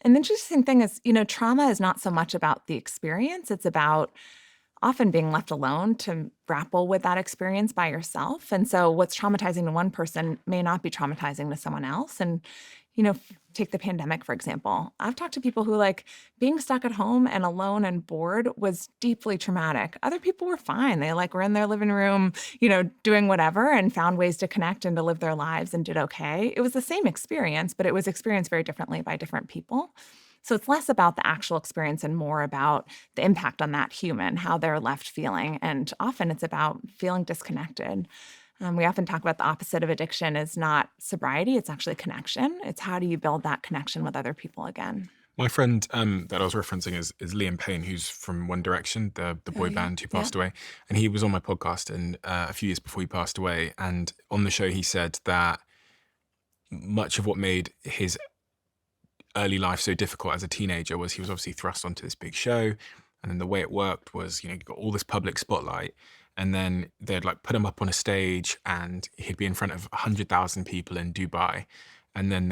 And the interesting thing is, trauma is not so much about the experience, it's about often being left alone to grapple with that experience by yourself. And so what's traumatizing to one person may not be traumatizing to someone else. And, take the pandemic, for example. I've talked to people who being stuck at home and alone and bored was deeply traumatic. Other people were fine. They were in their living room, doing whatever and found ways to connect and to live their lives and did okay. It was the same experience, but it was experienced very differently by different people. So it's less about the actual experience and more about the impact on that human, how they're left feeling. And often it's about feeling disconnected. We often talk about the opposite of addiction is not sobriety, it's actually connection. It's how do you build that connection with other people again? My friend that I was referencing is Liam Payne, who's from One Direction, the Oh, boy yeah. band who Yep. passed away, and he was on my podcast and a few years before he passed away. And on the show, he said that much of what made his early life so difficult as a teenager was he was obviously thrust onto this big show, and then the way it worked was you got all this public spotlight, and then they'd put him up on a stage, and he'd be in front of 100,000 people in Dubai, and then